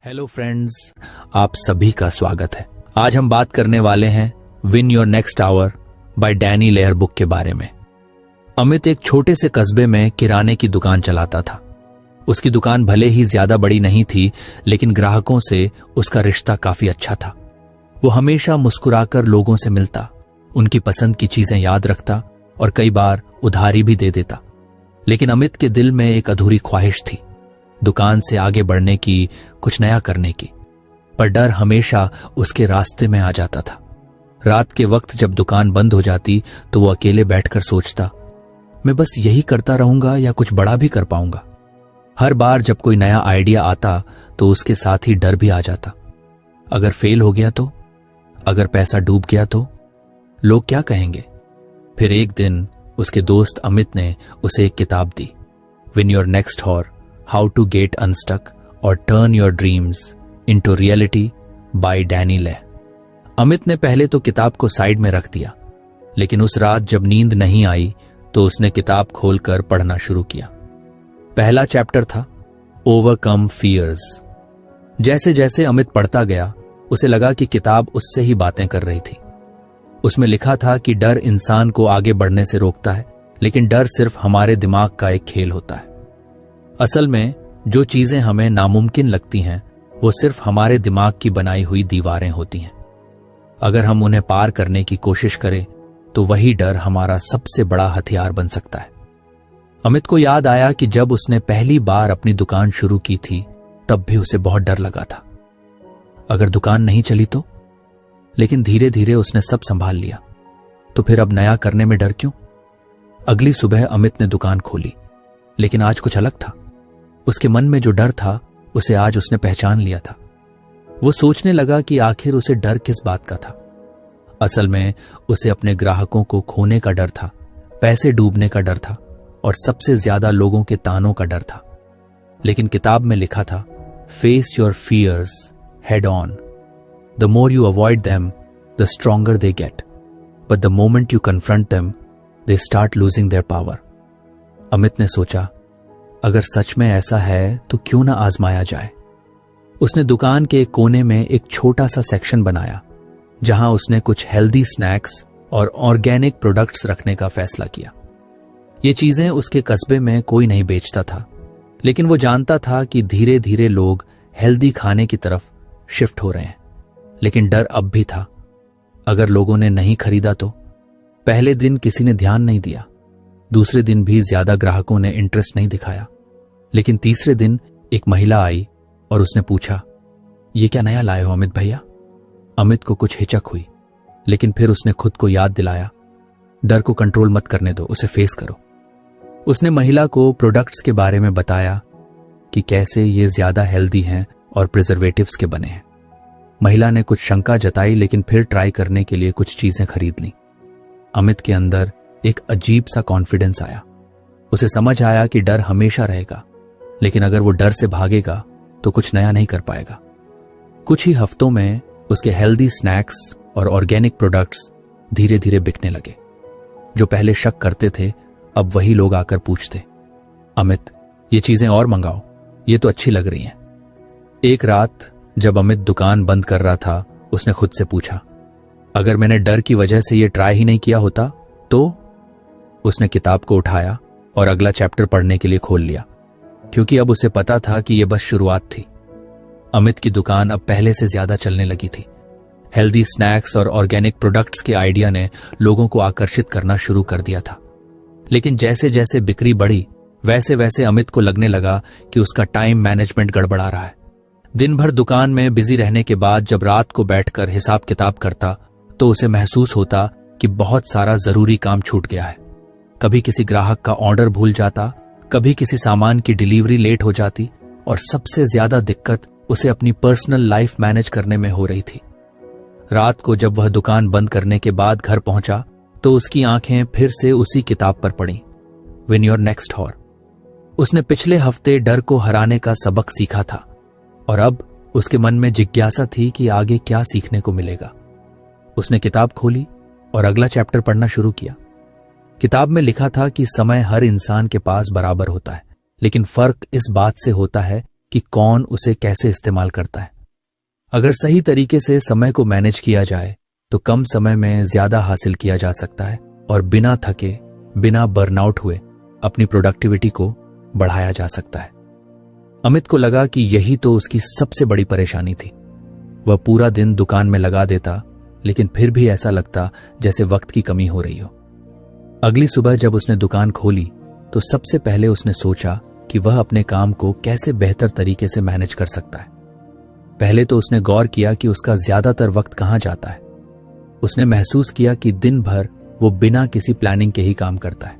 Hello friends, आप सभी का स्वागत है। आज हम बात करने वाले हैं win your next hour by Danny Layer book के बारे में। अमित एक छोटे से कस्बे में किराने की दुकान चलाता था। उसकी दुकान भले ही ज्यादा बड़ी नहीं थी, लेकिन ग्राहकों से उसका रिश्ता काफी अच्छा था। वो हमेशा मुस्कुराकर लोगों से मिलता, उनकी पसंद की चीजें याद रखता और कई बार उधारी भी दे देता। लेकिन अमित के दिल में एक अधूरी ख्वाहिश थी, दुकान से आगे बढ़ने की, कुछ नया करने की। पर डर हमेशा उसके रास्ते में आ जाता था। रात के वक्त जब दुकान बंद हो जाती तो वो अकेले बैठकर सोचता, मैं बस यही करता रहूंगा या कुछ बड़ा भी कर पाऊंगा। हर बार जब कोई नया आइडिया आता तो उसके साथ ही डर भी आ जाता। अगर फेल हो गया तो, अगर पैसा डूब गया तो लोग क्या कहेंगे। फिर एक दिन उसके दोस्त अमित ने उसे एक किताब दी, win your next hour, how to get unstuck और turn your dreams into reality by Danny Lay. Amit ने पहले तो किताब को साइड में रख दिया, लेकिन उस रात जब नींद नहीं आई तो उसने किताब खोलकर पढ़ना शुरू किया। पहला चैप्टर था ओवरकम फियर्स। जैसे जैसे अमित पढ़ता गया, उसे लगा कि किताब उससे ही बातें कर रही थी। उसमें लिखा था कि डर इंसान को आगे बढ़ने से रोकता है, लेकिन डर सिर्फ हमारे दिमाग का एक खेल होता है। असल में जो चीजें हमें नामुमकिन लगती हैं, वो सिर्फ हमारे दिमाग की बनाई हुई दीवारें होती हैं। अगर हम उन्हें पार करने की कोशिश करें तो वही डर हमारा सबसे बड़ा हथियार बन सकता है। अमित को याद आया कि जब उसने पहली बार अपनी दुकान शुरू की थी, तब भी उसे बहुत डर लगा था। अगर दुकान नहीं चली तो? लेकिन धीरे धीरे उसने सब संभाल लिया। तो फिर अब नया करने में डर क्यों? अगली सुबह अमित ने दुकान खोली, लेकिन आज कुछ अलग था। उसके मन में जो डर था, उसे आज उसने पहचान लिया था। वो सोचने लगा कि आखिर उसे डर किस बात का था। असल में उसे अपने ग्राहकों को खोने का डर था, पैसे डूबने का डर था और सबसे ज्यादा लोगों के तानों का डर था। लेकिन किताब में लिखा था, face your fears head on, the more you avoid them the stronger they get, but the moment you confront them they start losing their power. Amit ने सोचा, अगर सच में ऐसा है तो क्यों ना आजमाया जाए। उसने दुकान के एक कोने में एक छोटा सा सेक्शन बनाया, जहां उसने कुछ हेल्दी स्नैक्स और ऑर्गेनिक प्रोडक्ट्स रखने का फैसला किया। ये चीजें उसके कस्बे में कोई नहीं बेचता था, लेकिन वो जानता था कि धीरे धीरे लोग हेल्दी खाने की तरफ शिफ्ट हो रहे हैं। लेकिन डर अब भी था, अगर लोगों ने नहीं खरीदा तो? पहले दिन किसी ने ध्यान नहीं दिया, दूसरे दिन भी ज्यादा ग्राहकों ने इंटरेस्ट नहीं दिखाया, लेकिन तीसरे दिन एक महिला आई और उसने पूछा, ये क्या नया लाए हो अमित भैया? अमित को कुछ हिचक हुई, लेकिन फिर उसने खुद को याद दिलाया, डर को कंट्रोल मत करने दो, उसे फेस करो। उसने महिला को प्रोडक्ट्स के बारे में बताया कि कैसे ये ज्यादा हेल्दी हैं और प्रिजर्वेटिव्स के बने हैं। महिला ने कुछ शंका जताई, लेकिन फिर ट्राई करने के लिए कुछ चीजें खरीद ली। अमित के अंदर एक अजीब सा कॉन्फिडेंस आया। उसे समझ आया कि डर हमेशा रहेगा, लेकिन अगर वो डर से भागेगा तो कुछ नया नहीं कर पाएगा। कुछ ही हफ्तों में उसके हेल्दी स्नैक्स और ऑर्गेनिक प्रोडक्ट्स धीरे धीरे बिकने लगे। जो पहले शक करते थे, अब वही लोग आकर पूछते, अमित ये चीजें और मंगाओ, ये तो अच्छी लग रही हैं। एक रात जब अमित दुकान बंद कर रहा था, उसने खुद से पूछा, अगर मैंने डर की वजह से ये ट्राई ही नहीं किया होता तो? उसने किताब को उठाया और अगला चैप्टर पढ़ने के लिए खोल लिया, क्योंकि अब उसे पता था कि यह बस शुरुआत थी। अमित की दुकान अब पहले से ज्यादा चलने लगी थी। हेल्दी स्नैक्स और ऑर्गेनिक प्रोडक्ट्स के आइडिया ने लोगों को आकर्षित करना शुरू कर दिया था। लेकिन जैसे जैसे बिक्री बढ़ी, वैसे वैसे अमित को लगने लगा कि उसका टाइम मैनेजमेंट गड़बड़ा रहा है। दिन भर दुकान में बिजी रहने के बाद जब रात को बैठकर हिसाब किताब करता, तो उसे महसूस होता कि बहुत सारा जरूरी काम छूट गया है। कभी किसी ग्राहक का ऑर्डर भूल जाता, कभी किसी सामान की डिलीवरी लेट हो जाती, और सबसे ज्यादा दिक्कत उसे अपनी पर्सनल लाइफ मैनेज करने में हो रही थी। रात को जब वह दुकान बंद करने के बाद घर पहुंचा तो उसकी आंखें फिर से उसी किताब पर पड़ी, विन योर नेक्स्ट हॉर। उसने पिछले हफ्ते डर को हराने का सबक सीखा था और अब उसके मन में जिज्ञासा थी कि आगे क्या सीखने को मिलेगा। उसने किताब खोली और अगला चैप्टर पढ़ना शुरू किया। किताब में लिखा था कि समय हर इंसान के पास बराबर होता है, लेकिन फर्क इस बात से होता है कि कौन उसे कैसे इस्तेमाल करता है। अगर सही तरीके से समय को मैनेज किया जाए तो कम समय में ज्यादा हासिल किया जा सकता है और बिना थके, बिना बर्नआउट हुए अपनी प्रोडक्टिविटी को बढ़ाया जा सकता है। अमित को लगा कि यही तो उसकी सबसे बड़ी परेशानी थी। वह पूरा दिन दुकान में लगा देता, लेकिन फिर भी ऐसा लगता जैसे वक्त की कमी हो रही हो। अगली सुबह जब उसने दुकान खोली तो सबसे पहले उसने सोचा कि वह अपने काम को कैसे बेहतर तरीके से मैनेज कर सकता है। पहले तो उसने गौर किया कि उसका ज्यादातर वक्त कहां जाता है। उसने महसूस किया कि दिन भर वो बिना किसी प्लानिंग के ही काम करता है।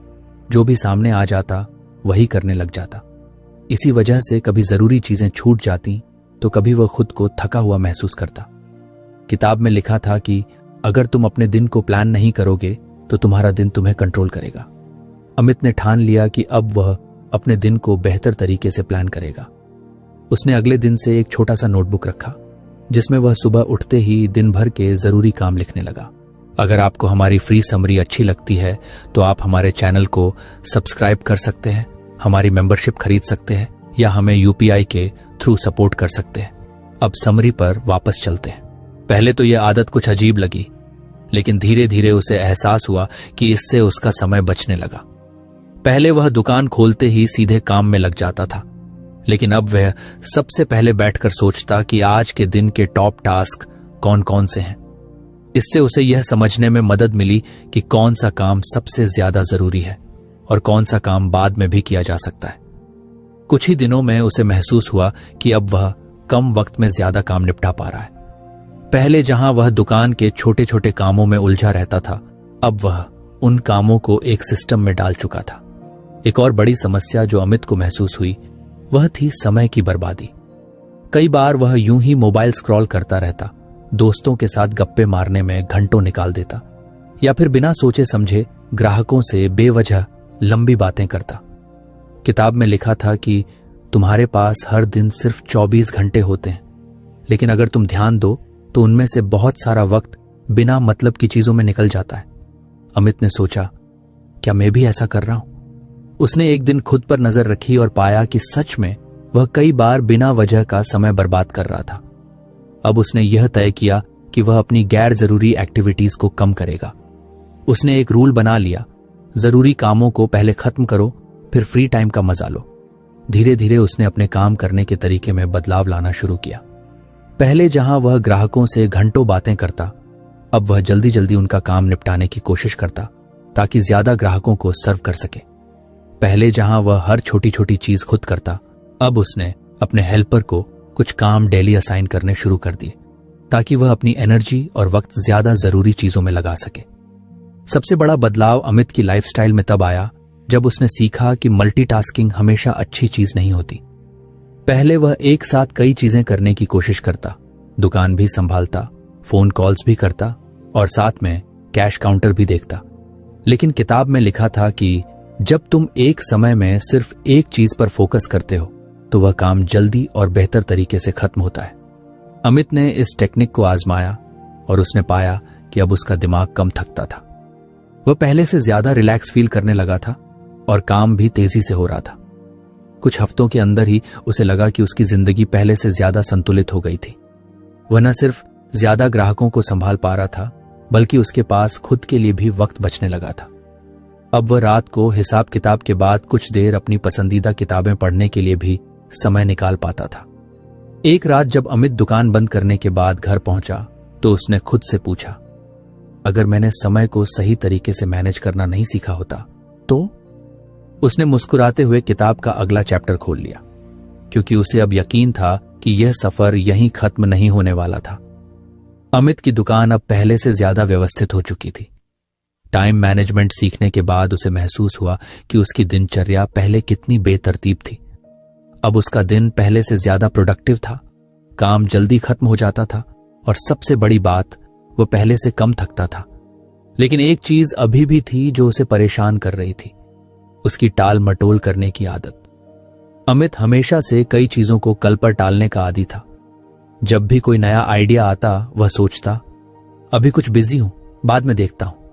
जो भी सामने आ जाता वही करने लग जाता। इसी वजह से कभी जरूरी चीजें छूट जाती तो कभी वह खुद को थका हुआ महसूस करता। किताब में लिखा था कि अगर तुम अपने दिन को प्लान नहीं करोगे तो तुम्हारा दिन तुम्हें कंट्रोल करेगा। अमित ने ठान लिया कि अब वह अपने दिन को बेहतर तरीके से प्लान करेगा। उसने अगले दिन से एक छोटा सा नोटबुक रखा जिसमें वह सुबह उठते ही दिन भर के जरूरी काम लिखने लगा। अगर आपको हमारी फ्री समरी अच्छी लगती है तो आप हमारे चैनल को सब्सक्राइब कर सकते हैं, हमारी मेंबरशिप खरीद सकते हैं या हमें यूपीआई के थ्रू सपोर्ट कर सकते हैं। अब समरी पर वापस चलते हैं। पहले तो यह आदत कुछ अजीब लगी, लेकिन धीरे धीरे उसे एहसास हुआ कि इससे उसका समय बचने लगा। पहले वह दुकान खोलते ही सीधे काम में लग जाता था, लेकिन अब वह सबसे पहले बैठकर सोचता कि आज के दिन के टॉप टास्क कौन कौन से हैं। इससे उसे यह समझने में मदद मिली कि कौन सा काम सबसे ज्यादा जरूरी है और कौन सा काम बाद में भी किया जा सकता है। कुछ ही दिनों में उसे महसूस हुआ कि अब वह कम वक्त में ज्यादा काम निपटा पा रहा है। पहले जहां वह दुकान के छोटे छोटे कामों में उलझा रहता था, अब वह उन कामों को एक सिस्टम में डाल चुका था। एक और बड़ी समस्या जो अमित को महसूस हुई वह थी समय की बर्बादी। कई बार वह यूं ही मोबाइल स्क्रॉल करता रहता, दोस्तों के साथ गप्पे मारने में घंटों निकाल देता या फिर बिना सोचे समझे ग्राहकों से बेवजह लंबी बातें करता। किताब में लिखा था कि तुम्हारे पास हर दिन सिर्फ 24 घंटे होते हैं, लेकिन अगर तुम ध्यान दो तो उनमें से बहुत सारा वक्त बिना मतलब की चीजों में निकल जाता है। अमित ने सोचा, क्या मैं भी ऐसा कर रहा हूं? उसने एक दिन खुद पर नजर रखी और पाया कि सच में वह कई बार बिना वजह का समय बर्बाद कर रहा था। अब उसने यह तय किया कि वह अपनी गैर जरूरी एक्टिविटीज को कम करेगा। उसने एक रूल बना लिया, जरूरी कामों को पहले खत्म करो, फिर फ्री टाइम का मजा लो। धीरे धीरे उसने अपने काम करने के तरीके में बदलाव लाना शुरू किया। पहले जहां वह ग्राहकों से घंटों बातें करता, अब वह जल्दी जल्दी उनका काम निपटाने की कोशिश करता ताकि ज्यादा ग्राहकों को सर्व कर सके। पहले जहां वह हर छोटी छोटी चीज खुद करता, अब उसने अपने हेल्पर को कुछ काम डेली असाइन करने शुरू कर दिए ताकि वह अपनी एनर्जी और वक्त ज्यादा जरूरी चीजों में लगा सके। सबसे बड़ा बदलाव अमित की लाइफस्टाइल में तब आया जब उसने सीखा कि मल्टीटास्किंग हमेशा अच्छी चीज नहीं होती। पहले वह एक साथ कई चीजें करने की कोशिश करता, दुकान भी संभालता, फोन कॉल्स भी करता और साथ में कैश काउंटर भी देखता। लेकिन किताब में लिखा था कि जब तुम एक समय में सिर्फ एक चीज पर फोकस करते हो तो वह काम जल्दी और बेहतर तरीके से खत्म होता है। अमित ने इस टेक्निक को आजमाया और उसने पाया कि अब उसका दिमाग कम थकता था। वह पहले से ज्यादा रिलैक्स फील करने लगा था और काम भी तेजी से हो रहा था। कुछ हफ्तों के अंदर ही उसे लगा कि उसकी जिंदगी पहले से ज्यादा संतुलित हो गई थी। वह न सिर्फ ज्यादा ग्राहकों को संभाल पा रहा था, बल्कि उसके पास खुद के लिए भी वक्त बचने लगा था। अब वह रात को हिसाब किताब के बाद कुछ देर अपनी पसंदीदा किताबें पढ़ने के लिए भी समय निकाल पाता था। एक रात जब अमित दुकान बंद करने के बाद घर पहुंचा तो उसने खुद से पूछा, अगर मैंने समय को सही तरीके से मैनेज करना नहीं सीखा होता तो? उसने मुस्कुराते हुए किताब का अगला चैप्टर खोल लिया, क्योंकि उसे अब यकीन था कि यह सफर यहीं खत्म नहीं होने वाला था। अमित की दुकान अब पहले से ज्यादा व्यवस्थित हो चुकी थी। टाइम मैनेजमेंट सीखने के बाद उसे महसूस हुआ कि उसकी दिनचर्या पहले कितनी बेतरतीब थी। अब उसका दिन पहले से ज्यादा प्रोडक्टिव था, काम जल्दी खत्म हो जाता था और सबसे बड़ी बात, वह पहले से कम थकता था। लेकिन एक चीज अभी भी थी जो उसे परेशान कर रही थी, उसकी टाल मटोल करने की आदत। अमित हमेशा से कई चीजों को कल पर टालने का आदी था। जब भी कोई नया आइडिया आता वह सोचता, अभी कुछ बिजी हूं, बाद में देखता हूं।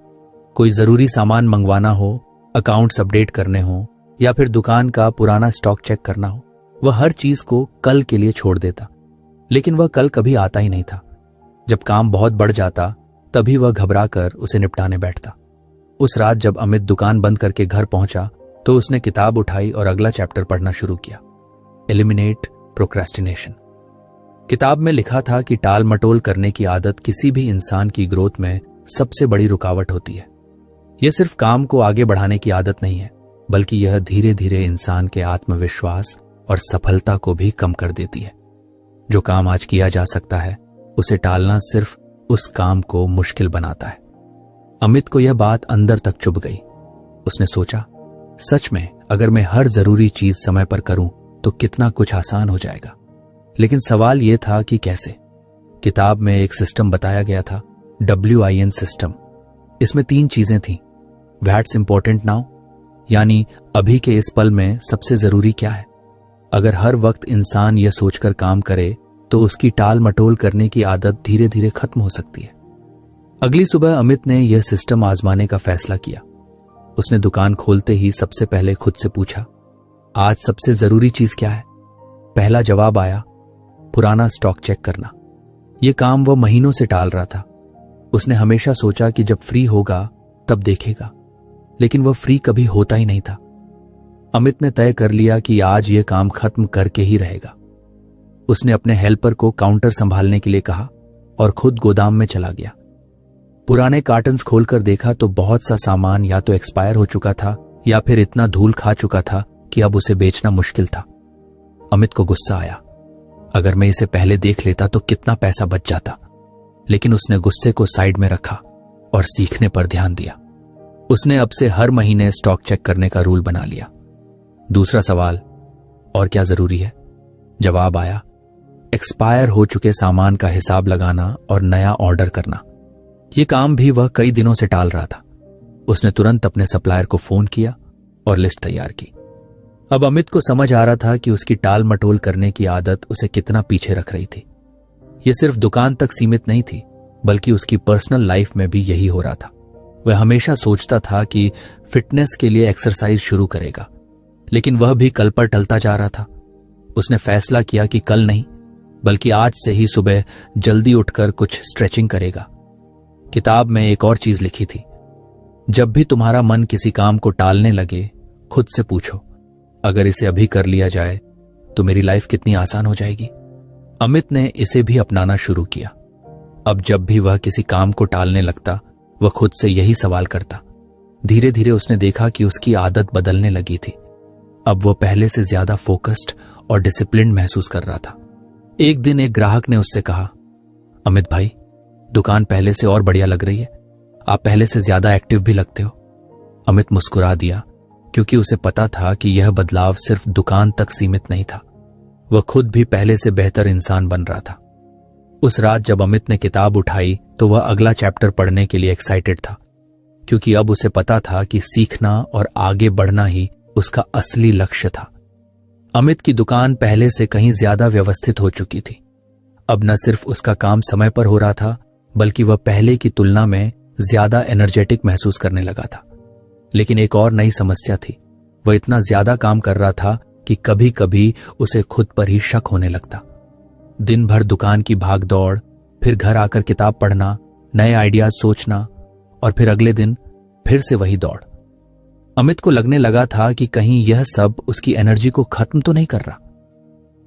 कोई जरूरी सामान मंगवाना हो, अकाउंट्स अपडेट करने हो या फिर दुकान का पुराना स्टॉक चेक करना हो, वह हर चीज को कल के लिए छोड़ देता, लेकिन वह कल कभी आता ही नहीं था। जब काम बहुत बढ़ जाता तभी वह घबराकर उसे निपटाने बैठता। उस रात जब अमित दुकान बंद करके घर पहुंचा तो उसने किताब उठाई और अगला चैप्टर पढ़ना शुरू किया, एलिमिनेट प्रोक्रेस्टिनेशन। किताब में लिखा था कि टाल मटोल करने की आदत किसी भी इंसान की ग्रोथ में सबसे बड़ी रुकावट होती है। यह सिर्फ काम को आगे बढ़ाने की आदत नहीं है, बल्कि यह धीरे धीरे इंसान के आत्मविश्वास और सफलता को भी कम कर देती है। जो काम आज किया जा सकता है उसे टालना सिर्फ उस काम को मुश्किल बनाता है। अमित को यह बात अंदर तक चुभ गई। उसने सोचा, सच में अगर मैं हर जरूरी चीज समय पर करूं तो कितना कुछ आसान हो जाएगा। लेकिन सवाल यह था कि कैसे। किताब में एक सिस्टम बताया गया था, WIN सिस्टम। इसमें 3 चीजें थीं। व्हाट्स इंपॉर्टेंट नाउ, यानी अभी के इस पल में सबसे जरूरी क्या है। अगर हर वक्त इंसान यह सोचकर काम करे तो उसकी टाल मटोल करने की आदत धीरे धीरे खत्म हो सकती है। अगली सुबह अमित ने यह सिस्टम आजमाने का फैसला किया। उसने दुकान खोलते ही सबसे पहले खुद से पूछा, आज सबसे जरूरी चीज क्या है। पहला जवाब आया, पुराना स्टॉक चेक करना। यह काम वह महीनों से टाल रहा था। उसने हमेशा सोचा कि जब फ्री होगा तब देखेगा, लेकिन वह फ्री कभी होता ही नहीं था। अमित ने तय कर लिया कि आज यह काम खत्म करके ही रहेगा। उसने अपने हेल्पर को काउंटर संभालने के लिए कहा और खुद गोदाम में चला गया। पुराने कार्टन्स खोलकर देखा तो बहुत सा सामान या तो एक्सपायर हो चुका था या फिर इतना धूल खा चुका था कि अब उसे बेचना मुश्किल था। अमित को गुस्सा आया, अगर मैं इसे पहले देख लेता तो कितना पैसा बच जाता। लेकिन उसने गुस्से को साइड में रखा और सीखने पर ध्यान दिया। उसने अब से हर महीने स्टॉक चेक करने का रूल बना लिया। दूसरा सवाल, और क्या जरूरी है। जवाब आया, एक्सपायर हो चुके सामान का हिसाब लगाना और नया ऑर्डर करना। यह काम भी वह कई दिनों से टाल रहा था। उसने तुरंत अपने सप्लायर को फोन किया और लिस्ट तैयार की। अब अमित को समझ आ रहा था कि उसकी टाल मटोल करने की आदत उसे कितना पीछे रख रही थी। यह सिर्फ दुकान तक सीमित नहीं थी, बल्कि उसकी पर्सनल लाइफ में भी यही हो रहा था। वह हमेशा सोचता था कि फिटनेस के लिए एक्सरसाइज शुरू करेगा, लेकिन वह भी कल पर टलता जा रहा था। उसने फैसला किया कि कल नहीं, बल्कि आज से ही सुबह जल्दी उठकर कुछ स्ट्रेचिंग करेगा। किताब में एक और चीज लिखी थी, जब भी तुम्हारा मन किसी काम को टालने लगे, खुद से पूछो, अगर इसे अभी कर लिया जाए तो मेरी लाइफ कितनी आसान हो जाएगी। अमित ने इसे भी अपनाना शुरू किया। अब जब भी वह किसी काम को टालने लगता, वह खुद से यही सवाल करता। धीरे धीरे उसने देखा कि उसकी आदत बदलने लगी थी। अब वह पहले से ज्यादा फोकस्ड और डिसिप्लिन्ड महसूस कर रहा था। एक दिन एक ग्राहक ने उससे कहा, अमित भाई, दुकान पहले से और बढ़िया लग रही है। आप पहले से ज्यादा एक्टिव भी लगते हो। अमित मुस्कुरा दिया, क्योंकि उसे पता था कि यह बदलाव सिर्फ दुकान तक सीमित नहीं था। वह खुद भी पहले से बेहतर इंसान बन रहा था। उस रात जब अमित ने किताब उठाई तो वह अगला चैप्टर पढ़ने के लिए एक्साइटेड था, क्योंकि अब उसे पता था कि सीखना और आगे बढ़ना ही उसका असली लक्ष्य था। अमित की दुकान पहले से कहीं ज्यादा व्यवस्थित हो चुकी थी। अब न सिर्फ उसका काम समय पर हो रहा था, बल्कि वह पहले की तुलना में ज्यादा एनर्जेटिक महसूस करने लगा था। लेकिन एक और नई समस्या थी। वह इतना ज्यादा काम कर रहा था कि कभी कभी उसे खुद पर ही शक होने लगता। दिन भर दुकान की भाग दौड़, फिर घर आकर किताब पढ़ना, नए आइडियाज सोचना, और फिर अगले दिन फिर से वही दौड़। अमित को लगने लगा था कि कहीं यह सब उसकी एनर्जी को खत्म तो नहीं कर रहा।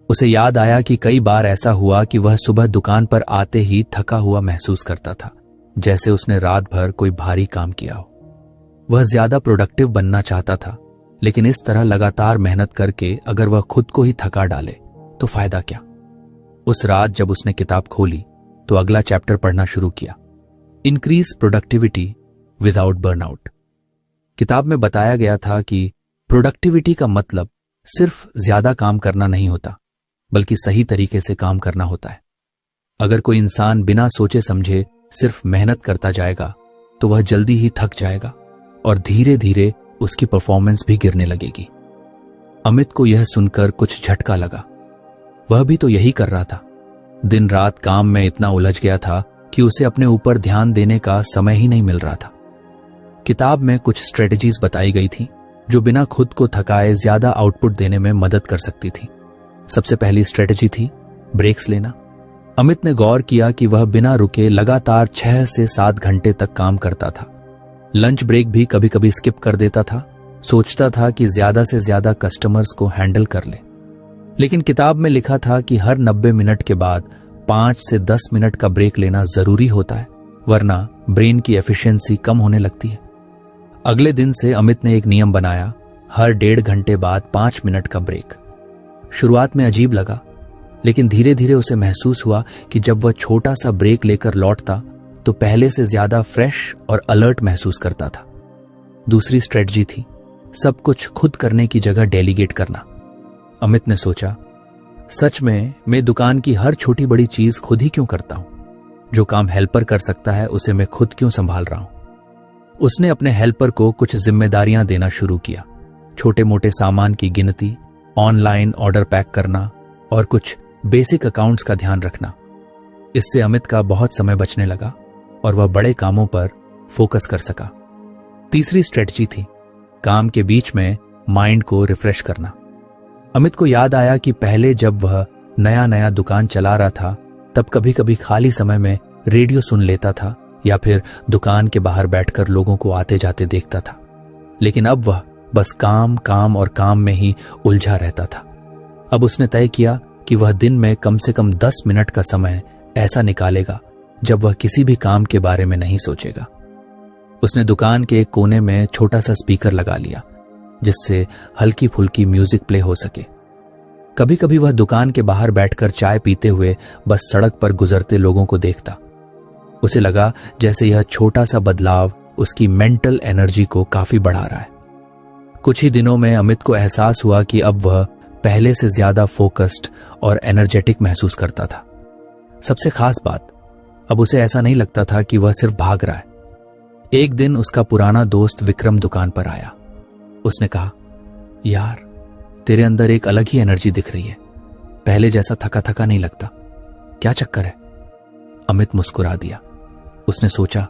उसे याद आया कि कई बार ऐसा हुआ कि वह सुबह दुकान पर आते ही थका हुआ महसूस करता था, जैसे उसने रात भर कोई भारी काम किया हो। वह ज्यादा प्रोडक्टिव बनना चाहता था, लेकिन इस तरह लगातार मेहनत करके अगर वह खुद को ही थका डाले तो फायदा क्या। उस रात जब उसने किताब खोली तो अगला चैप्टर पढ़ना शुरू किया, इंक्रीज प्रोडक्टिविटी विदाउट बर्नआउट। किताब में बताया गया था कि प्रोडक्टिविटी का मतलब सिर्फ ज्यादा काम करना नहीं होता, बल्कि सही तरीके से काम करना होता है। अगर कोई इंसान बिना सोचे समझे सिर्फ मेहनत करता जाएगा तो वह जल्दी ही थक जाएगा और धीरे धीरे उसकी परफॉर्मेंस भी गिरने लगेगी। अमित को यह सुनकर कुछ झटका लगा। वह भी तो यही कर रहा था। दिन रात काम में इतना उलझ गया था कि उसे अपने ऊपर ध्यान देने का समय ही नहीं मिल रहा था। किताब में कुछ स्ट्रेटजीज बताई गई थी जो बिना खुद को थकाए ज्यादा आउटपुट देने में मदद कर सकती थी। सबसे पहली स्ट्रेटजी थी ब्रेक्स लेना। अमित ने गौर किया कि वह बिना रुके लगातार 6 से 7 घंटे तक काम करता था। लंच ब्रेक भी कभी कभी स्किप कर देता था। सोचता था कि ज्यादा से ज्यादा कस्टमर्स को हैंडल कर ले, लेकिन किताब में लिखा था कि हर 90 मिनट के बाद 5 से 10 मिनट का ब्रेक लेना जरूरी होता है, वरना ब्रेन की एफिशिएंसी कम होने लगती है। अगले दिन से अमित ने एक नियम बनाया, हर 1.5 घंटे बाद 5 मिनट का ब्रेक। शुरुआत में अजीब लगा, लेकिन धीरे धीरे उसे महसूस हुआ कि जब वह छोटा सा ब्रेक लेकर लौटता तो पहले से ज्यादा फ्रेश और अलर्ट महसूस करता था। दूसरी स्ट्रेटजी थी सब कुछ खुद करने की जगह डेलीगेट करना। अमित ने सोचा, सच में मैं दुकान की हर छोटी बड़ी चीज खुद ही क्यों करता हूं? जो काम हेल्पर कर सकता है उसे मैं खुद क्यों संभाल रहा हूं? उसने अपने हेल्पर को कुछ जिम्मेदारियां देना शुरू किया। छोटे मोटे सामान की गिनती, ऑनलाइन ऑर्डर पैक करना और कुछ बेसिक अकाउंट्स का ध्यान रखना। इससे अमित का बहुत समय बचने लगा और वह बड़े कामों पर फोकस कर सका। तीसरी स्ट्रेटजी थी काम के बीच में माइंड को रिफ्रेश करना। अमित को याद आया कि पहले जब वह नया नया दुकान चला रहा था तब कभी कभी खाली समय में रेडियो सुन लेता था या फिर दुकान के बाहर बैठकर लोगों को आते जाते देखता था। लेकिन अब वह बस काम काम और काम में ही उलझा रहता था। अब उसने तय किया कि वह दिन में कम से कम 10 मिनट का समय ऐसा निकालेगा जब वह किसी भी काम के बारे में नहीं सोचेगा। उसने दुकान के एक कोने में छोटा सा स्पीकर लगा लिया जिससे हल्की फुल्की म्यूजिक प्ले हो सके। कभी कभी वह दुकान के बाहर बैठकर चाय पीते हुए बस सड़क पर गुजरते लोगों को देखता। उसे लगा जैसे यह छोटा सा बदलाव उसकी मेंटल एनर्जी को काफी बढ़ा रहा है। कुछ ही दिनों में अमित को एहसास हुआ कि अब वह पहले से ज्यादा फोकस्ड और एनर्जेटिक महसूस करता था। सबसे खास बात, अब उसे ऐसा नहीं लगता था कि वह सिर्फ भाग रहा है। एक दिन उसका पुराना दोस्त विक्रम दुकान पर आया। उसने कहा, यार तेरे अंदर एक अलग ही एनर्जी दिख रही है, पहले जैसा थका थका नहीं लगता, क्या चक्कर है? अमित मुस्कुरा दिया। उसने सोचा,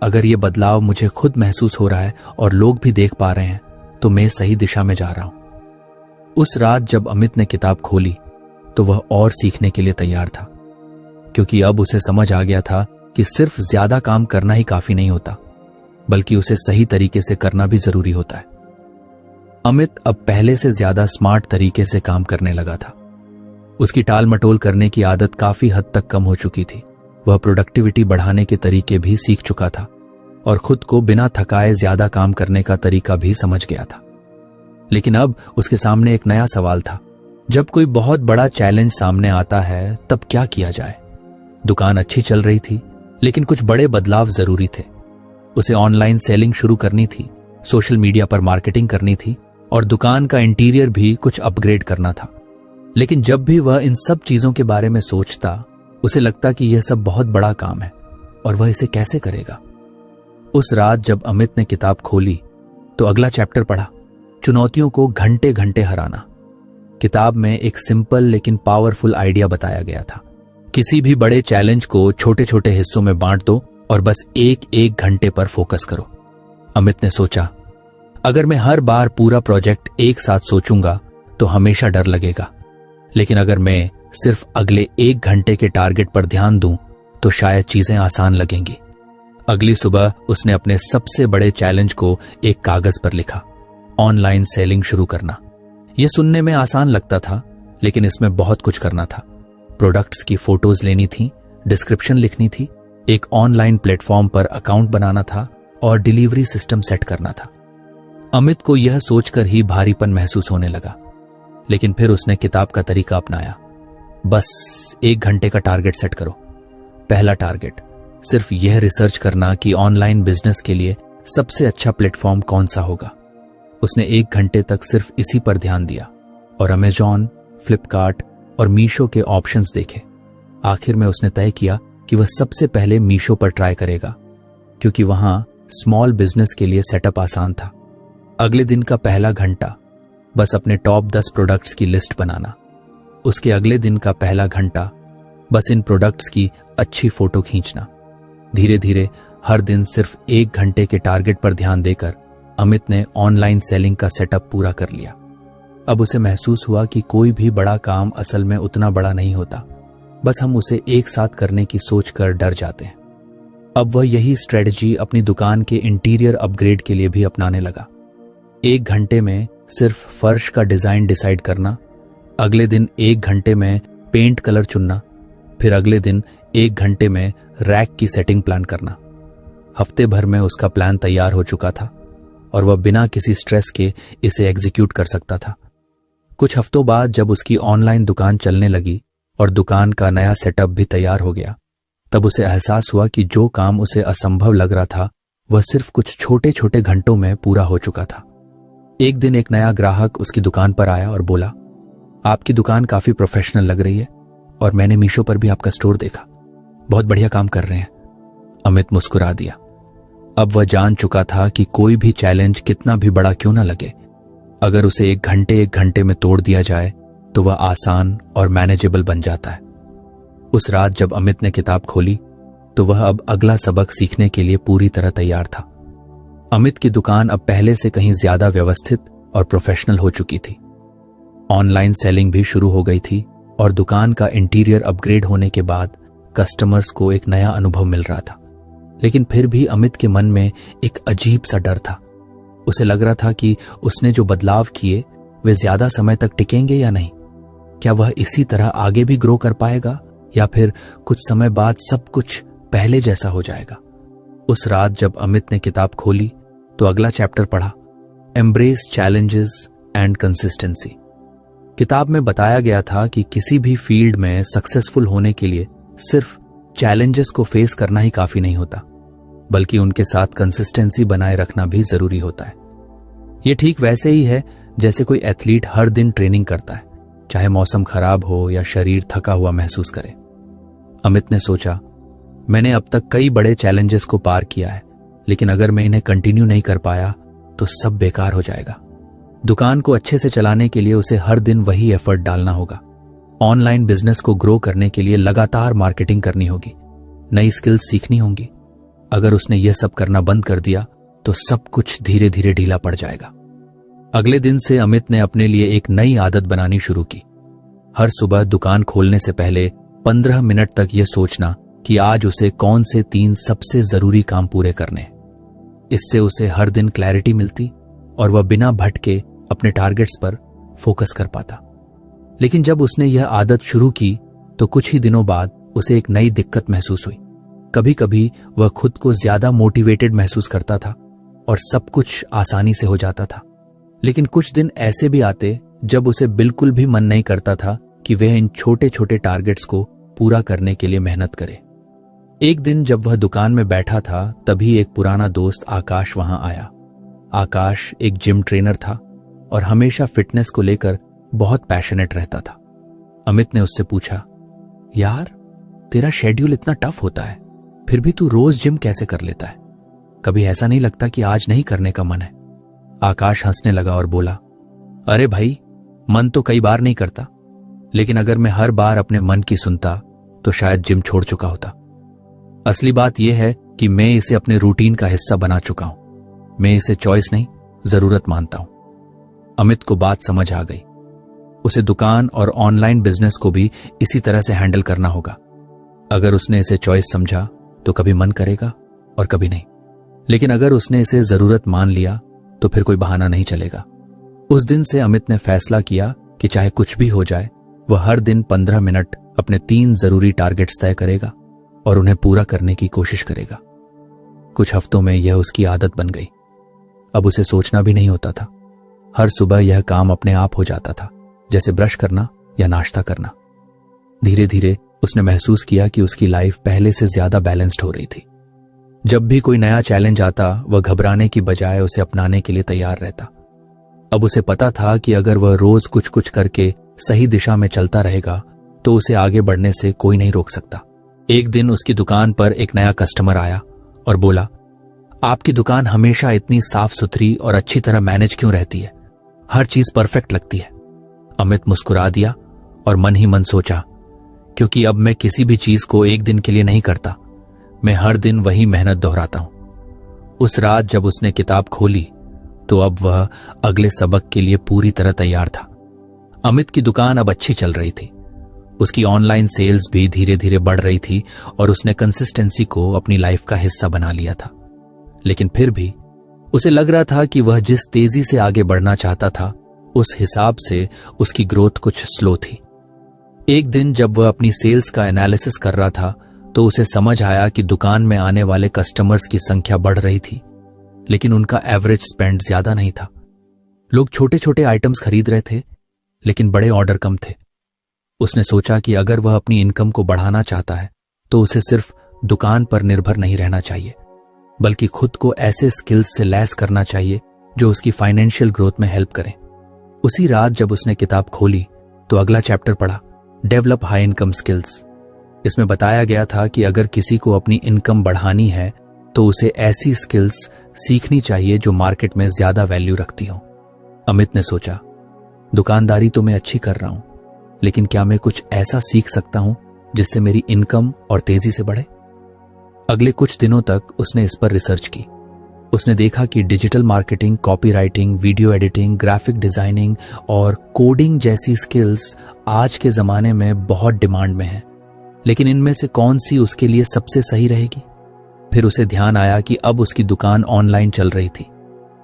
अगर यह बदलाव मुझे खुद महसूस हो रहा है और लोग भी देख पा रहे हैं तो मैं सही दिशा में जा रहा हूं। उस रात जब अमित ने किताब खोली तो वह और सीखने के लिए तैयार था, क्योंकि अब उसे समझ आ गया था कि सिर्फ ज्यादा काम करना ही काफी नहीं होता, बल्कि उसे सही तरीके से करना भी जरूरी होता है। अमित अब पहले से ज्यादा स्मार्ट तरीके से काम करने लगा था। उसकी टाल मटोल करने की आदत काफी हद तक कम हो चुकी थी। वह प्रोडक्टिविटी बढ़ाने के तरीके भी सीख चुका था और खुद को बिना थकाए ज्यादा काम करने का तरीका भी समझ गया था। लेकिन अब उसके सामने एक नया सवाल था। जब कोई बहुत बड़ा चैलेंज सामने आता है तब क्या किया जाए? दुकान अच्छी चल रही थी, लेकिन कुछ बड़े बदलाव जरूरी थे। उसे ऑनलाइन सेलिंग शुरू करनी थी, सोशल मीडिया पर मार्केटिंग करनी थी और दुकान का इंटीरियर भी कुछ अपग्रेड करना था। लेकिन जब भी वह इन सब चीजों के बारे में सोचता, उसे लगता कि यह सब बहुत बड़ा काम है और वह इसे कैसे करेगा। उस रात जब अमित ने किताब खोली तो अगला चैप्टर पढ़ा, चुनौतियों को घंटे घंटे हराना। किताब में एक सिंपल लेकिन पावरफुल आइडिया बताया गया था। किसी भी बड़े चैलेंज को छोटे छोटे हिस्सों में बांट दो और बस एक घंटे पर फोकस करो। अमित ने सोचा, अगर मैं हर बार पूरा प्रोजेक्ट एक साथ सोचूंगा तो हमेशा डर लगेगा, लेकिन अगर मैं सिर्फ अगले 1 घंटे के टारगेट पर ध्यान दूं तो शायद चीजें आसान लगेंगी। अगली सुबह उसने अपने सबसे बड़े चैलेंज को एक कागज पर लिखा, ऑनलाइन सेलिंग शुरू करना। यह सुनने में आसान लगता था, लेकिन इसमें बहुत कुछ करना था। प्रोडक्ट्स की फोटोज लेनी थी, डिस्क्रिप्शन लिखनी थी, एक ऑनलाइन प्लेटफॉर्म पर अकाउंट बनाना था और डिलीवरी सिस्टम सेट करना था। अमित को यह सोचकर ही भारीपन महसूस होने लगा, लेकिन फिर उसने किताब का तरीका अपनाया। बस 1 घंटे का टारगेट सेट करो। पहला टारगेट, सिर्फ यह रिसर्च करना कि ऑनलाइन बिजनेस के लिए सबसे अच्छा प्लेटफॉर्म कौन सा होगा। उसने 1 घंटे तक सिर्फ इसी पर ध्यान दिया और अमेजॉन, फ्लिपकार्ट और मीशो के ऑप्शंस देखे। आखिर में उसने तय किया कि वह सबसे पहले मीशो पर ट्राई करेगा, क्योंकि वहां स्मॉल बिजनेस के लिए सेटअप आसान था। अगले दिन का पहला घंटा बस अपने टॉप 10 प्रोडक्ट्स की लिस्ट बनाना। उसके अगले दिन का पहला घंटा बस इन प्रोडक्ट्स की अच्छी फोटो खींचना। धीरे धीरे हर दिन सिर्फ 1 घंटे के टारगेट पर ध्यान देकर अमित ने ऑनलाइन सेलिंग का सेटअप पूरा कर लिया। अब उसे महसूस हुआ कि कोई भी बड़ा काम असल में उतना बड़ा नहीं होता, बस हम उसे एक साथ करने की सोचकर डर जाते हैं। अब वह यही स्ट्रेटजी अपनी दुकान के इंटीरियर अपग्रेड के लिए भी अपनाने लगा। 1 घंटे में सिर्फ फर्श का डिजाइन डिसाइड करना, अगले दिन 1 घंटे में पेंट कलर चुनना, फिर अगले दिन 1 घंटे में रैक की सेटिंग प्लान करना। हफ्ते भर में उसका प्लान तैयार हो चुका था और वह बिना किसी स्ट्रेस के इसे एग्जीक्यूट कर सकता था। कुछ हफ्तों बाद जब उसकी ऑनलाइन दुकान चलने लगी और दुकान का नया सेटअप भी तैयार हो गया, तब उसे एहसास हुआ कि जो काम उसे असंभव लग रहा था वह सिर्फ कुछ छोटे छोटे घंटों में पूरा हो चुका था। एक दिन एक नया ग्राहक उसकी दुकान पर आया और बोला, आपकी दुकान काफी प्रोफेशनल लग रही है और मैंने मीशो पर भी आपका स्टोर देखा, बहुत बढ़िया काम कर रहे हैं। अमित मुस्कुरा दिया। अब वह जान चुका था कि कोई भी चैलेंज कितना भी बड़ा क्यों न लगे, अगर उसे 1 घंटे में तोड़ दिया जाए तो वह आसान और मैनेजेबल बन जाता है। उस रात जब अमित ने किताब खोली तो वह अब अगला सबक सीखने के लिए पूरी तरह तैयार था। अमित की दुकान अब पहले से कहीं ज्यादा व्यवस्थित और प्रोफेशनल हो चुकी थी। ऑनलाइन सेलिंग भी शुरू हो गई थी और दुकान का इंटीरियर अपग्रेड होने के बाद कस्टमर्स को एक नया अनुभव मिल रहा था। लेकिन फिर भी अमित के मन में एक अजीब सा डर था। उसे लग रहा था कि उसने जो बदलाव किए वे ज्यादा समय तक टिकेंगे या नहीं। क्या वह इसी तरह आगे भी ग्रो कर पाएगा या फिर कुछ समय बाद सब कुछ पहले जैसा हो जाएगा। उस रात जब अमित ने किताब खोली तो अगला चैप्टर पढ़ा, एम्ब्रेस चैलेंजेस एंड कंसिस्टेंसी। किताब में बताया गया था कि किसी भी फील्ड में सक्सेसफुल होने के लिए सिर्फ चैलेंजेस को फेस करना ही काफी नहीं होता, बल्कि उनके साथ कंसिस्टेंसी बनाए रखना भी जरूरी होता है। यह ठीक वैसे ही है जैसे कोई एथलीट हर दिन ट्रेनिंग करता है, चाहे मौसम खराब हो या शरीर थका हुआ महसूस करे। अमित ने सोचा, मैंने अब तक कई बड़े चैलेंजेस को पार किया है, लेकिन अगर मैं इन्हें कंटिन्यू नहीं कर पाया तो सब बेकार हो जाएगा। दुकान को अच्छे से चलाने के लिए उसे हर दिन वही एफर्ट डालना होगा। ऑनलाइन बिजनेस को ग्रो करने के लिए लगातार मार्केटिंग करनी होगी, नई स्किल्स सीखनी होंगी। अगर उसने यह सब करना बंद कर दिया तो सब कुछ धीरे धीरे ढीला पड़ जाएगा। अगले दिन से अमित ने अपने लिए एक नई आदत बनानी शुरू की। हर सुबह दुकान खोलने से पहले 15 मिनट तक यह सोचना कि आज उसे कौन से 3 सबसे जरूरी काम पूरे करने। इससे उसे हर दिन क्लैरिटी मिलती और वह बिना भटके अपने टारगेट्स पर फोकस कर पाता। लेकिन जब उसने यह आदत शुरू की तो कुछ ही दिनों बाद उसे एक नई दिक्कत महसूस हुई। कभी कभी वह खुद को ज्यादा मोटिवेटेड महसूस करता था और सब कुछ आसानी से हो जाता था, लेकिन कुछ दिन ऐसे भी आते जब उसे बिल्कुल भी मन नहीं करता था कि वह इन छोटे छोटे टारगेट्स को पूरा करने के लिए मेहनत करे। एक दिन जब वह दुकान में बैठा था तभी एक पुराना दोस्त आकाश वहां आया। आकाश एक जिम ट्रेनर था और हमेशा फिटनेस को लेकर बहुत पैशनेट रहता था। अमित ने उससे पूछा, यार तेरा शेड्यूल इतना टफ होता है, फिर भी तू रोज जिम कैसे कर लेता है? कभी ऐसा नहीं लगता कि आज नहीं करने का मन है? आकाश हंसने लगा और बोला, अरे भाई, मन तो कई बार नहीं करता, लेकिन अगर मैं हर बार अपने मन की सुनता तो शायद जिम छोड़ चुका होता। असली बात यह है कि मैं इसे अपने रूटीन का हिस्सा बना चुका हूं। मैं इसे चॉइस नहीं, जरूरत मानता हूं। अमित को बात समझ आ गई। उसे दुकान और ऑनलाइन बिजनेस को भी इसी तरह से हैंडल करना होगा। अगर उसने इसे चॉइस समझा तो कभी मन करेगा और कभी नहीं, लेकिन अगर उसने इसे जरूरत मान लिया तो फिर कोई बहाना नहीं चलेगा। उस दिन से अमित ने फैसला किया कि चाहे कुछ भी हो जाए वह हर दिन 15 मिनट अपने 3 जरूरी टारगेट्स तय करेगा और उन्हें पूरा करने की कोशिश करेगा। कुछ हफ्तों में यह उसकी आदत बन गई। अब उसे सोचना भी नहीं होता था। हर सुबह यह काम अपने आप हो जाता था, जैसे ब्रश करना या नाश्ता करना। धीरे धीरे उसने महसूस किया कि उसकी लाइफ पहले से ज्यादा बैलेंस्ड हो रही थी। जब भी कोई नया चैलेंज आता वह घबराने की बजाय उसे अपनाने के लिए तैयार रहता। अब उसे पता था कि अगर वह रोज कुछ कुछ करके सही दिशा में चलता रहेगा तो उसे आगे बढ़ने से कोई नहीं रोक सकता। एक दिन उसकी दुकान पर एक नया कस्टमर आया और बोला, आपकी दुकान हमेशा इतनी साफ सुथरी और अच्छी तरह मैनेज क्यों रहती है? हर चीज परफेक्ट लगती है। अमित मुस्कुरा दिया और मन ही मन सोचा, क्योंकि अब मैं किसी भी चीज को एक दिन के लिए नहीं करता, मैं हर दिन वही मेहनत दोहराता हूं। उस रात जब उसने किताब खोली तो अब वह अगले सबक के लिए पूरी तरह तैयार था। अमित की दुकान अब अच्छी चल रही थी। उसकी ऑनलाइन सेल्स भी धीरे धीरे बढ़ रही थी और उसने कंसिस्टेंसी को अपनी लाइफ का हिस्सा बना लिया था। लेकिन फिर भी उसे लग रहा था कि वह जिस तेजी से आगे बढ़ना चाहता था उस हिसाब से उसकी ग्रोथ कुछ स्लो थी। एक दिन जब वह अपनी सेल्स का एनालिसिस कर रहा था तो उसे समझ आया कि दुकान में आने वाले कस्टमर्स की संख्या बढ़ रही थी, लेकिन उनका एवरेज स्पेंड ज्यादा नहीं था। लोग छोटे छोटे आइटम्स खरीद रहे थे, लेकिन बड़े ऑर्डर कम थे। उसने सोचा कि अगर वह अपनी इनकम को बढ़ाना चाहता है तो उसे सिर्फ दुकान पर निर्भर नहीं रहना चाहिए, बल्कि खुद को ऐसे स्किल्स से लैस करना चाहिए जो उसकी फाइनेंशियल ग्रोथ में हेल्प करें। उसी रात जब उसने किताब खोली तो अगला चैप्टर पढ़ा, डेवलप हाई इनकम स्किल्स। इसमें बताया गया था कि अगर किसी को अपनी इनकम बढ़ानी है तो उसे ऐसी स्किल्स सीखनी चाहिए जो मार्केट में ज्यादा वैल्यू रखती हो। अमित ने सोचा, दुकानदारी तो मैं अच्छी कर रहा हूं, लेकिन क्या मैं कुछ ऐसा सीख सकता हूं जिससे मेरी इनकम और तेजी से बढ़े? अगले कुछ दिनों तक उसने इस पर रिसर्च की। उसने देखा कि digital marketing, copywriting, video editing, graphic designing और कोडिंग जैसी स्किल्स आज के जमाने में बहुत डिमांड में है, लेकिन इनमें से कौन सी उसके लिए सबसे सही रहेगी? फिर उसे ध्यान आया कि अब उसकी दुकान ऑनलाइन चल रही थी,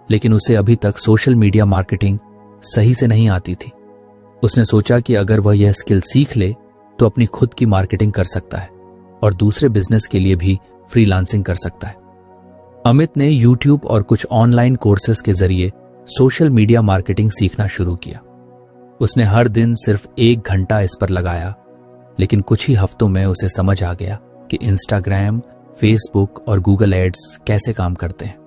लेकिन उसे अभी तक सोशल मीडिया मार्केटिंग सही से नहीं आती थी। उसने सोचा कि अगर वह यह स्किल सीख ले तो अपनी खुद की मार्केटिंग कर सकता है और दूसरे बिजनेस के लिए भी फ्रीलांसिंग कर सकता है। अमित ने यूट्यूब और कुछ ऑनलाइन कोर्सेज के जरिए सोशल मीडिया मार्केटिंग सीखना शुरू किया। उसने हर दिन सिर्फ 1 घंटा इस पर लगाया, लेकिन कुछ ही हफ्तों में उसे समझ आ गया कि इंस्टाग्राम, फेसबुक और गूगल एड्स कैसे काम करते हैं।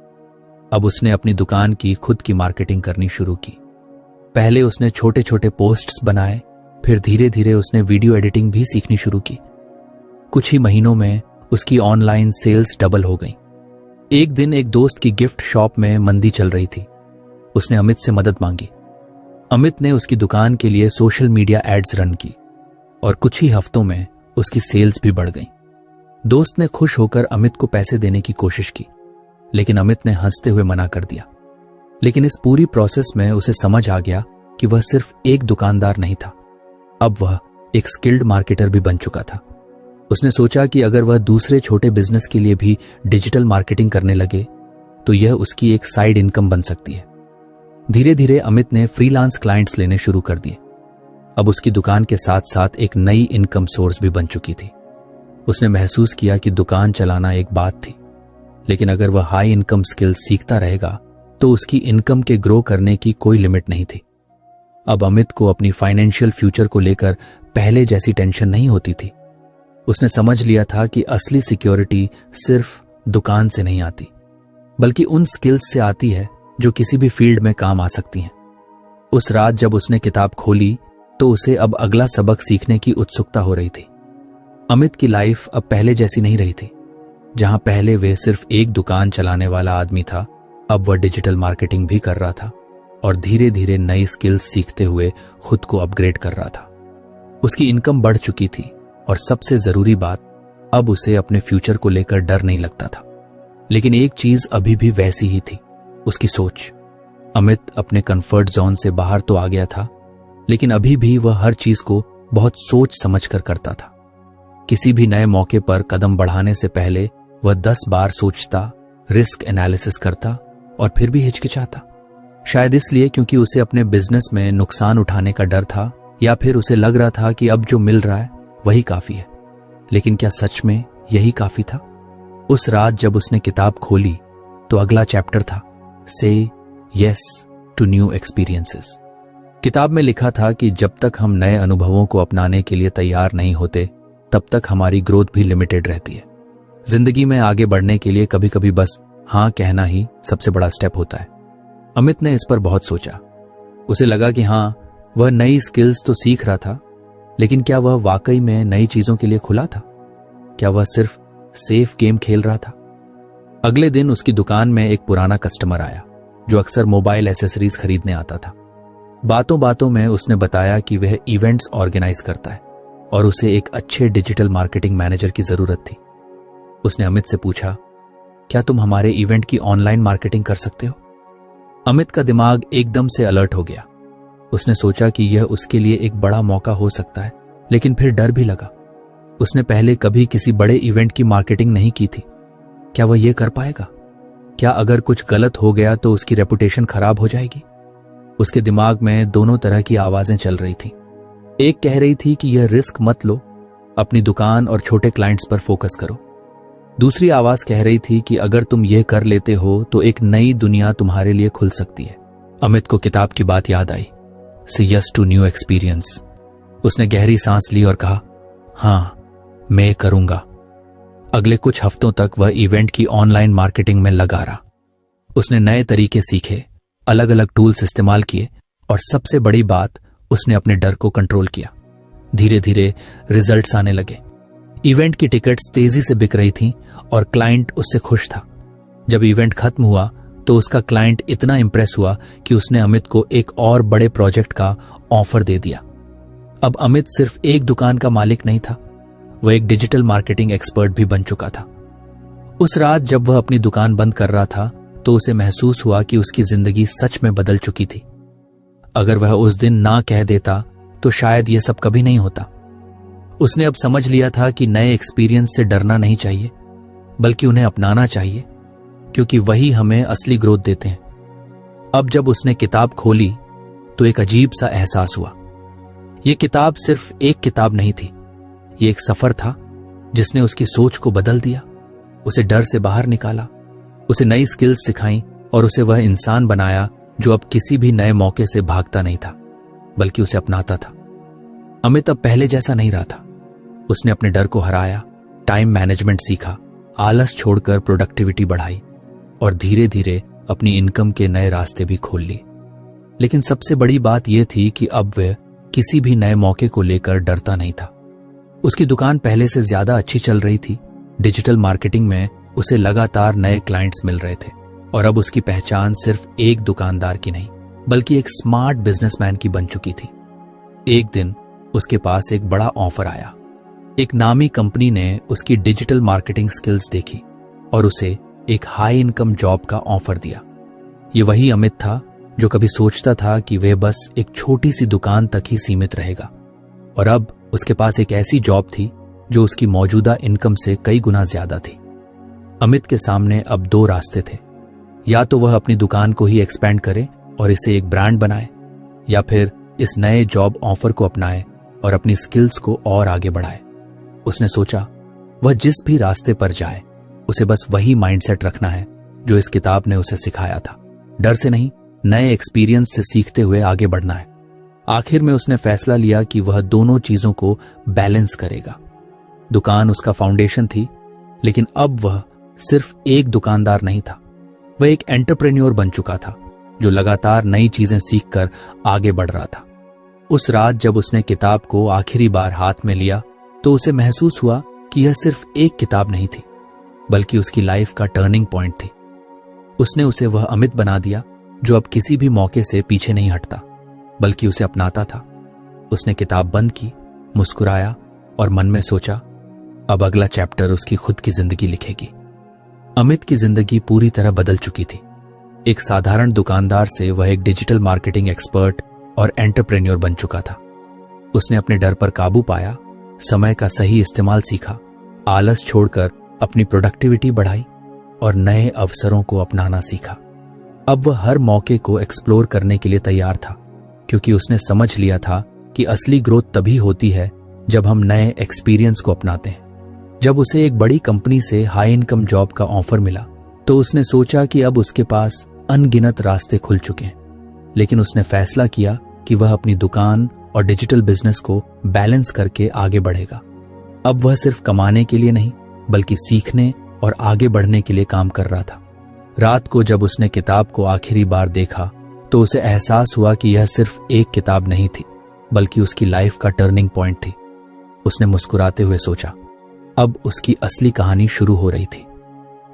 अब उसने अपनी दुकान की खुद की मार्केटिंग करनी शुरू की। पहले उसने छोटे छोटे पोस्ट्स बनाए, फिर धीरे धीरे उसने वीडियो एडिटिंग भी सीखनी शुरू की। कुछ ही महीनों में उसकी ऑनलाइन सेल्स डबल हो गई। एक दिन एक दोस्त की गिफ्ट शॉप में मंदी चल रही थी। उसने अमित से मदद मांगी। अमित ने उसकी दुकान के लिए सोशल मीडिया एड्स रन की और कुछ ही हफ्तों में उसकी सेल्स भी बढ़ गई। दोस्त ने खुश होकर अमित को पैसे देने की कोशिश की, लेकिन अमित ने हंसते हुए मना कर दिया। लेकिन इस पूरी प्रोसेस में उसे समझ आ गया कि वह सिर्फ एक दुकानदार नहीं था, अब वह एक स्किल्ड मार्केटर भी बन चुका था। उसने सोचा कि अगर वह दूसरे छोटे बिजनेस के लिए भी डिजिटल मार्केटिंग करने लगे तो यह उसकी एक साइड इनकम बन सकती है। धीरे धीरे अमित ने फ्रीलांस क्लाइंट्स लेने शुरू कर दिए। अब उसकी दुकान के साथ साथ एक नई इनकम सोर्स भी बन चुकी थी। उसने महसूस किया कि दुकान चलाना एक बात थी, लेकिन अगर वह हाई इनकम स्किल्स सीखता रहेगा तो उसकी इनकम के ग्रो करने की कोई लिमिट नहीं थी। अब अमित को अपनी फाइनेंशियल फ्यूचर को लेकर पहले जैसी टेंशन नहीं होती थी। उसने समझ लिया था कि असली सिक्योरिटी सिर्फ दुकान से नहीं आती, बल्कि उन स्किल्स से आती है जो किसी भी फील्ड में काम आ सकती हैं। उस रात जब उसने किताब खोली तो उसे अब अगला सबक सीखने की उत्सुकता हो रही थी। अमित की लाइफ अब पहले जैसी नहीं रही थी। जहां पहले वे सिर्फ एक दुकान चलाने वाला आदमी था, अब वह डिजिटल मार्केटिंग भी कर रहा था और धीरे धीरे नई स्किल्स सीखते हुए खुद को अपग्रेड कर रहा था। उसकी इनकम बढ़ चुकी थी और सबसे जरूरी बात, अब उसे अपने फ्यूचर को लेकर डर नहीं लगता था। लेकिन एक चीज अभी भी वैसी ही थी, उसकी सोच। अमित अपने कंफर्ट जोन से बाहर तो आ गया था, लेकिन अभी भी वह हर चीज को बहुत सोच समझ कर करता था। किसी भी नए मौके पर कदम बढ़ाने से पहले वह 10 बार सोचता, रिस्क एनालिसिस करता और फिर भी हिचकिचाता। शायद इसलिए क्योंकि उसे अपने बिजनेस में नुकसान उठाने का डर था, या फिर उसे लग रहा था कि अब जो मिल रहा है वही काफी है। लेकिन क्या सच में यही काफी था? उस रात जब उसने किताब खोली तो अगला चैप्टर था, से यस टू न्यू एक्सपीरियंसेस। किताब में लिखा था कि जब तक हम नए अनुभवों को अपनाने के लिए तैयार नहीं होते, तब तक हमारी ग्रोथ भी लिमिटेड रहती है। जिंदगी में आगे बढ़ने के लिए कभी कभी बस हाँ कहना ही सबसे बड़ा स्टेप होता है। अमित ने इस पर बहुत सोचा। उसे लगा कि हाँ, वह नई स्किल्स तो सीख रहा था, लेकिन क्या वह वाकई में नई चीजों के लिए खुला था? क्या वह सिर्फ सेफ गेम खेल रहा था? अगले दिन उसकी दुकान में एक पुराना कस्टमर आया जो अक्सर मोबाइल एसेसरीज खरीदने आता था। बातों बातों में उसने बताया कि वह इवेंट्स ऑर्गेनाइज करता है और उसे एक अच्छे डिजिटल मार्केटिंग मैनेजर की जरूरत थी। उसने अमित से पूछा, क्या तुम हमारे इवेंट की ऑनलाइन मार्केटिंग कर सकते हो? अमित का दिमाग एकदम से अलर्ट हो गया। उसने सोचा कि यह उसके लिए एक बड़ा मौका हो सकता है, लेकिन फिर डर भी लगा। उसने पहले कभी किसी बड़े इवेंट की मार्केटिंग नहीं की थी। क्या वह यह कर पाएगा? क्या अगर कुछ गलत हो गया तो उसकी रेपुटेशन खराब हो जाएगी? उसके दिमाग में दोनों तरह की आवाजें चल रही थी। एक कह रही थी कि यह रिस्क मत लो, अपनी दुकान और छोटे क्लाइंट्स पर फोकस करो। दूसरी आवाज कह रही थी कि अगर तुम यह कर लेते हो तो एक नई दुनिया तुम्हारे लिए खुल सकती है। अमित को किताब की बात याद आई, से यस टू न्यू एक्सपीरियंस। उसने गहरी सांस ली और कहा, हाँ मैं करूंगा। अगले कुछ हफ्तों तक वह इवेंट की ऑनलाइन मार्केटिंग में लगा रहा। उसने नए तरीके सीखे, अलग अलग टूल्स इस्तेमाल किए और सबसे बड़ी बात, उसने अपने डर को कंट्रोल किया। धीरे धीरे रिजल्ट्स आने लगे। इवेंट की टिकट्स तेजी से बिक रही थीं और क्लाइंट उससे खुश था। जब इवेंट खत्म हुआ तो उसका क्लाइंट इतना इंप्रेस हुआ कि उसने अमित को एक और बड़े प्रोजेक्ट का ऑफर दे दिया। अब अमित सिर्फ एक दुकान का मालिक नहीं था, वह एक डिजिटल मार्केटिंग एक्सपर्ट भी बन चुका था। उस रात जब वह अपनी दुकान बंद कर रहा था तो उसे महसूस हुआ कि उसकी जिंदगी सच में बदल चुकी थी। अगर वह उस दिन ना कह देता तो शायद यह सब कभी नहीं होता। उसने अब समझ लिया था कि नए एक्सपीरियंस से डरना नहीं चाहिए, बल्कि उन्हें अपनाना चाहिए, क्योंकि वही हमें असली ग्रोथ देते हैं। अब जब उसने किताब खोली तो एक अजीब सा एहसास हुआ। यह किताब सिर्फ एक किताब नहीं थी, यह एक सफर था जिसने उसकी सोच को बदल दिया, उसे डर से बाहर निकाला, उसे नई स्किल्स सिखाई और उसे वह इंसान बनाया जो अब किसी भी नए मौके से भागता नहीं था, बल्कि उसे अपनाता था। अमित अब पहले जैसा नहीं रहा था। उसने अपने डर को हराया, टाइम मैनेजमेंट सीखा, आलस छोड़कर प्रोडक्टिविटी बढ़ाई और धीरे धीरे अपनी इनकम के नए रास्ते भी खोल लिए। लेकिन सबसे बड़ी बात यह थी कि अब वह किसी भी नए मौके को लेकर डरता नहीं था। उसकी दुकान पहले से ज्यादा अच्छी चल रही थी। डिजिटल मार्केटिंग में उसे लगातार नए क्लाइंट्स मिल रहे थे और अब उसकी पहचान सिर्फ एक दुकानदार की नहीं, बल्कि एक स्मार्ट बिजनेसमैन की बन चुकी थी। एक दिन उसके पास एक बड़ा ऑफर आया। एक नामी कंपनी ने उसकी डिजिटल मार्केटिंग स्किल्स देखी और उसे एक हाई इनकम जॉब का ऑफर दिया। ये वही अमित था जो कभी सोचता था कि वह बस एक छोटी सी दुकान तक ही सीमित रहेगा, और अब उसके पास एक ऐसी जॉब थी जो उसकी मौजूदा इनकम से कई गुना ज्यादा थी। अमित के सामने अब दो रास्ते थे, या तो वह अपनी दुकान को ही एक्सपेंड करे और इसे एक ब्रांड बनाए, या फिर इस नए जॉब ऑफर को अपनाए और अपनी स्किल्स को और आगे बढ़ाए। उसने सोचा वह जिस भी रास्ते पर जाए उसे बस वही माइंडसेट रखना है जो इस किताब ने उसे सिखाया था। डर से नहीं, नए एक्सपीरियंस से सीखते हुए आगे बढ़ना है। आखिर में उसने फैसला लिया कि वह दोनों चीजों को बैलेंस करेगा। दुकान उसका फाउंडेशन थी, लेकिन अब वह सिर्फ एक दुकानदार नहीं था, वह एक एंटरप्रेन्योर बन चुका था जो लगातार नई चीजें सीखकर आगे बढ़ रहा था। उस रात जब उसने किताब को आखिरी बार हाथ में लिया तो उसे महसूस हुआ कि यह सिर्फ एक किताब नहीं थी, बल्कि उसकी लाइफ का टर्निंग पॉइंट थी। उसने उसे वह अमित बना दिया जो अब किसी भी मौके से पीछे नहीं हटता, बल्कि उसे अपनाता था। उसने किताब बंद की, मुस्कुराया और मन में सोचा, अब अगला चैप्टर उसकी खुद की जिंदगी लिखेगी। अमित की जिंदगी पूरी तरह बदल चुकी थी। एक साधारण दुकानदार से वह एक डिजिटल मार्केटिंग एक्सपर्ट और एंटरप्रेन्योर बन चुका था। उसने अपने डर पर काबू पाया, समय का सही इस्तेमाल सीखा, आलस छोड़कर अपनी प्रोडक्टिविटी बढ़ाई और नए अवसरों को अपनाना सीखा। अब वह हर मौके को एक्सप्लोर करने के लिए तैयार था, क्योंकि उसने समझ लिया था कि असली ग्रोथ तभी होती है जब हम नए एक्सपीरियंस को अपनाते हैं। जब उसे एक बड़ी कंपनी से हाई इनकम जॉब का ऑफर मिला तो उसने सोचा कि अब उसके पास अनगिनत रास्ते खुल चुके हैं, लेकिन उसने फैसला किया कि वह अपनी दुकान और डिजिटल बिजनेस को बैलेंस करके आगे बढ़ेगा। अब वह सिर्फ कमाने के लिए नहीं, बल्कि सीखने और आगे बढ़ने के लिए काम कर रहा था। रात को जब उसने किताब को आखिरी बार देखा तो उसे एहसास हुआ कि यह सिर्फ एक किताब नहीं थी, बल्कि उसकी लाइफ का टर्निंग पॉइंट थी। उसने मुस्कुराते हुए सोचा, अब उसकी असली कहानी शुरू हो रही थी।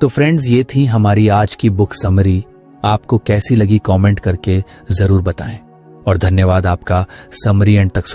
तो फ्रेंड्स, ये थी हमारी आज की बुक समरी। आपको कैसी लगी कमेंट करके जरूर बताएं, और धन्यवाद आपका समरी एंड तक